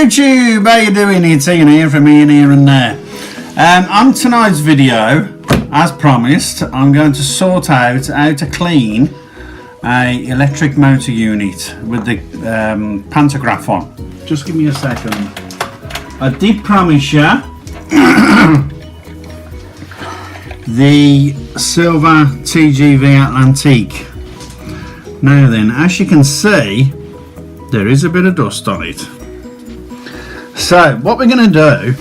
YouTube, how you doing? It's Ian here from Ian Here and There. On tonight's video, as promised, I'm going to sort out how to clean a electric motor unit with the pantograph on. Just give me a second. I did promise you the silver TGV Atlantique. Now then, as you can see, there is a bit of dust on it. So what we're going to do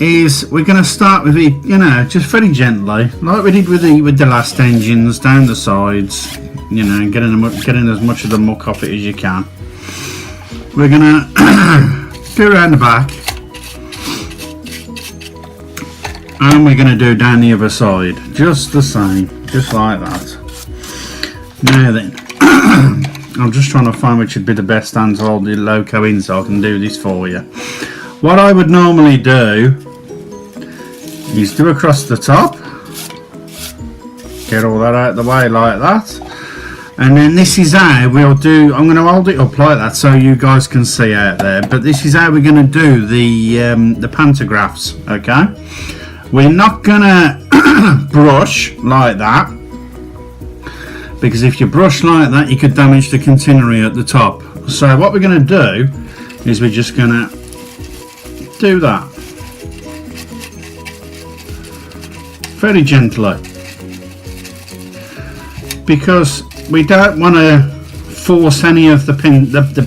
is we're going to start with it, you know, just very gently, like we did with the last engines, down the sides, you know, getting as much of the muck off it as you can. We're going to go around the back, and we're going to do down the other side, just the same, just like that. Now then, I'm just trying to find which would be the best hand to hold the loco in so I can do this for you. What I would normally do is do across the top, get all that out of the way like that, and then this is how we'll do. I'm going to hold it up like that so you guys can see out there, but this is how we're going to do the pantographs. Okay, we're not going to brush like that, because if you brush like that you could damage the catenary at the top. So what we're going to do is we're just going to do that very gently, because we don't want to force any of the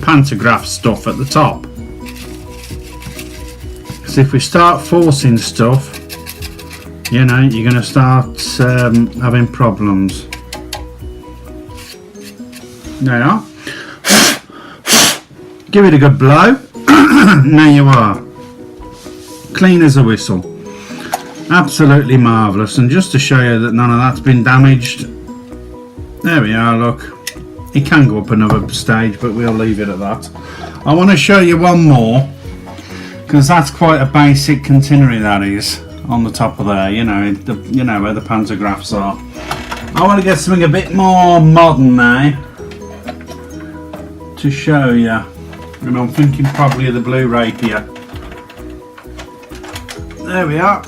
pantograph stuff at the top, because if we start forcing stuff, you know, you're going to start having problems. Now, give it a good blow. There you are, clean as a whistle, absolutely marvellous. And just to show you that none of that's been damaged, there we are, look, it can go up another stage, but we'll leave it at that. I want to show you one more, because that's quite a basic catenary, that is, on the top of there, you know, you know where the pantographs are. I want to get something a bit more modern now to show you, and I'm thinking probably of the blue rapier. There we are.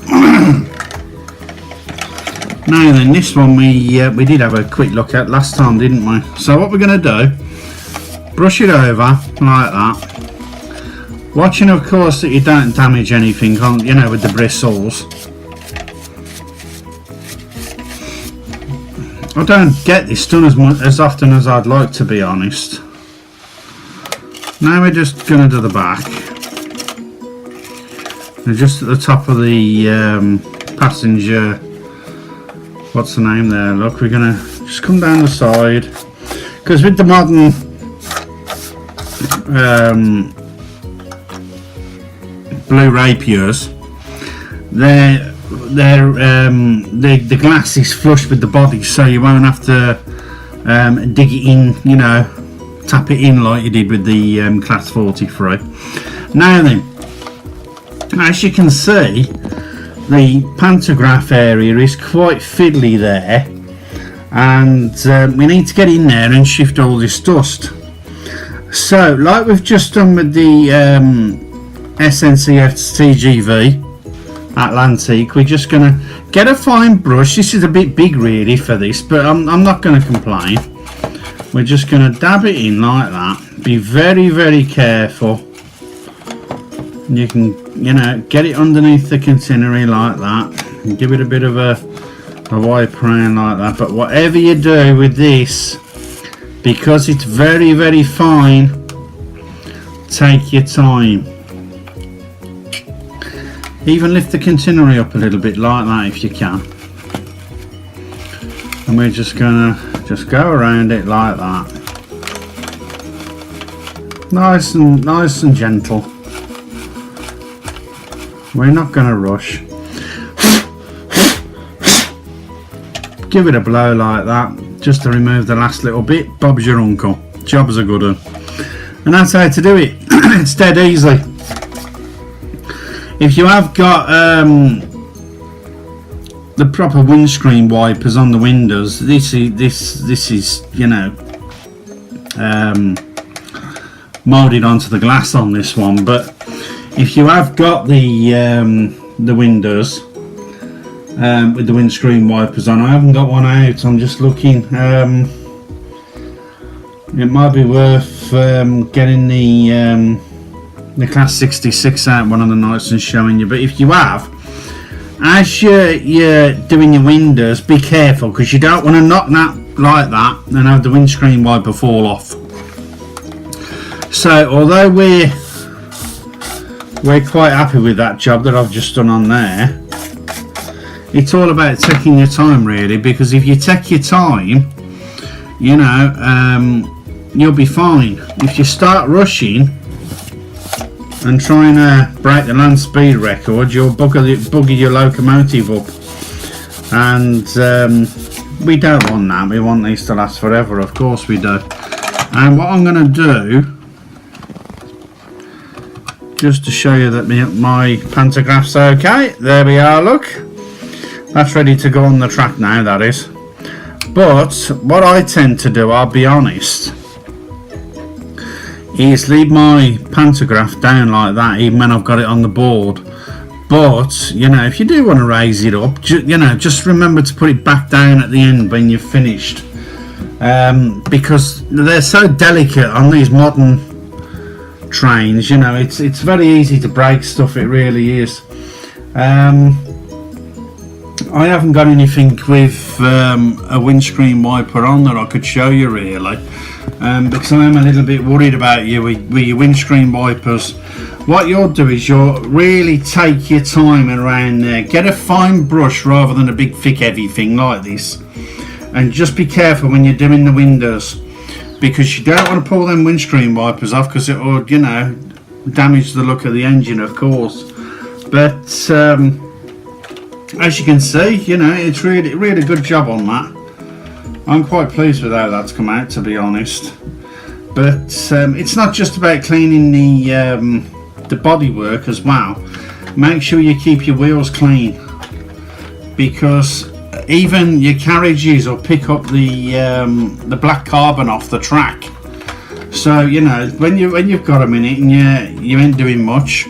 Now then, this one we did have a quick look at last time, didn't we? So what we're going to do, brush it over like that, watching of course that you don't damage anything on, you know, with the bristles. I don't get this done as often as I'd like, to be honest. Now we're just going to do the back, and just at the top of the passenger, what's the name there, look, we're going to just come down the side, because with the modern blue rapiers, the glass is flush with the body, so you won't have to dig it in, you know, tap it in like you did with the Class 43. Now then, as you can see, the pantograph area is quite fiddly there, and we need to get in there and shift all this dust. So like we've just done with the SNCF TGV Atlantique, we're just going to get a fine brush. This is a bit big really for this, but I'm not going to complain. We're just going to dab it in like that. Be very, very careful. You can, you know, get it underneath the catenary like that, and give it a bit of a wipe around like that. But whatever you do with this, because it's very, very fine, take your time. Even lift the catenary up a little bit like that if you can. And we're just gonna go around it like that, nice and gentle. We're not gonna rush. Give it a blow like that, just to remove the last little bit. Bob's your uncle. Job's a good one. And that's how to do it. It's dead easy. If you have got the proper windscreen wipers on the windows, this is, you know, molded onto the glass on this one. But if you have got the windows with the windscreen wipers on, I haven't got one out, I'm just looking. It might be worth getting the Class 66 out one of the nights and showing you. But if you have, as you're doing your windows, be careful, because you don't want to knock that like that and have the windscreen wiper fall off. So although we're quite happy with that job that I've just done on there, it's all about taking your time really, because if you take your time, you know, you'll be fine. If you start rushing and trying to break the land speed record, you'll bugger your locomotive up, and we don't want that. We want these to last forever, of course we do. And what I'm going to do, just to show you that my pantograph's okay, there we are, look, that's ready to go on the track now, that is. But what I tend to do, I'll be honest, is leave my pantograph down like that even when I've got it on the board. But you know, if you do want to raise it up, you know, just remember to put it back down at the end when you've finished, because they're so delicate on these modern trains. You know, it's very easy to break stuff, it really is. I haven't got anything with a windscreen wiper on that I could show you really, because I am a little bit worried about you with your windscreen wipers. What you'll do is you'll really take your time around there, get a fine brush rather than a big thick heavy thing like this, and just be careful when you're doing the windows, because you don't want to pull them windscreen wipers off, because it will, you know, damage the look of the engine, of course. But as you can see, you know, it's really good job on that. I'm quite pleased with how that's come out, to be honest. But it's not just about cleaning the bodywork as well. Make sure you keep your wheels clean, because even your carriages will pick up the black carbon off the track. So you know, when you've got a minute and you ain't doing much,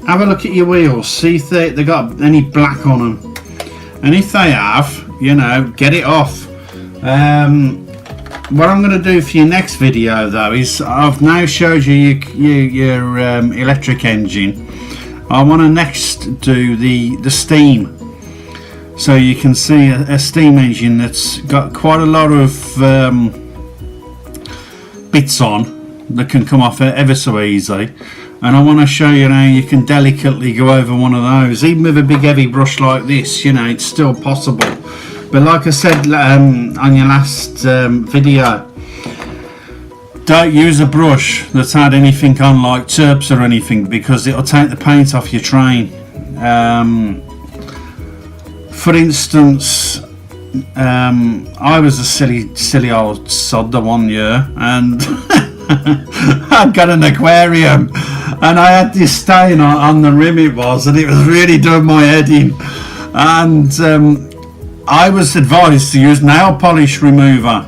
have a look at your wheels, see if they got any black on them, and if they have, you know, get it off. What I'm going to do for your next video though is, I've now showed you your electric engine. I want to next do the steam, so you can see a steam engine that's got quite a lot of bits on that can come off ever so easy. And I want to show you how you can delicately go over one of those, even with a big heavy brush like this. You know, it's still possible. But like I said on your last video, don't use a brush that's had anything on like Terps or anything, because it'll take the paint off your train. For instance, I was a silly old sod the one year, and I got an aquarium, and I had this stain on the rim, it was, and it was really doing my head in. And I was advised to use nail polish remover,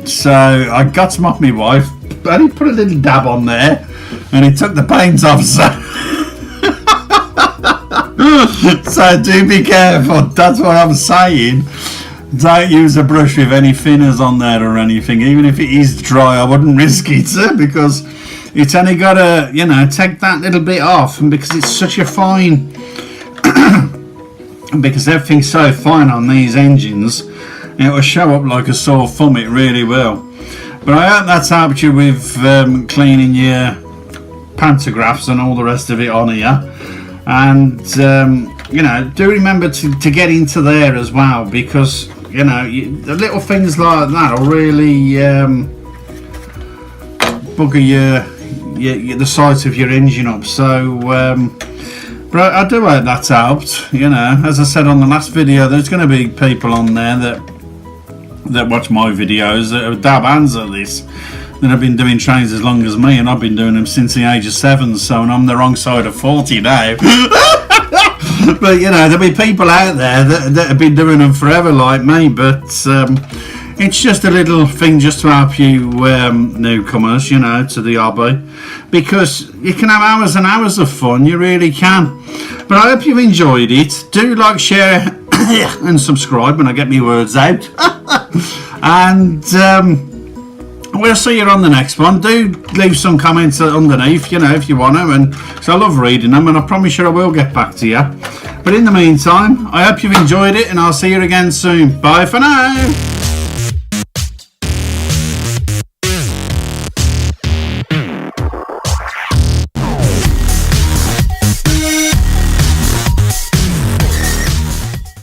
so I got some off my wife, but he put a little dab on there, and he took the paint off. So do be careful. That's what I'm saying. Don't use a brush with any thinners on there or anything, even if it is dry. I wouldn't risk it, because it's only got to, you know, take that little bit off, and because it's such a fine because everything's so fine on these engines, it will show up like a sore thumb, it really will. But I hope that's helped you with cleaning your pantographs and all the rest of it on here. And you know, do remember to get into there as well, because you know, the little things like that will really bugger the sight of your engine up. So but I do hope that's helped. You know, as I said on the last video, there's going to be people on there that watch my videos that are dab hands at this, that have been doing trains as long as me, and I've been doing them since the age of 7, so I'm the wrong side of 40 now. But you know, there'll be people out there that have been doing them forever like me. But It's just a little thing just to help you newcomers, you know, to the hobby, because you can have hours and hours of fun, you really can. But I hope you've enjoyed it. Do like, share and subscribe when I get my words out. And we'll see you on the next one. Do leave some comments underneath, you know, if you want to, and because I love reading them, and I promise you I will get back to you. But in the meantime, I hope you've enjoyed it, and I'll see you again soon. Bye for now.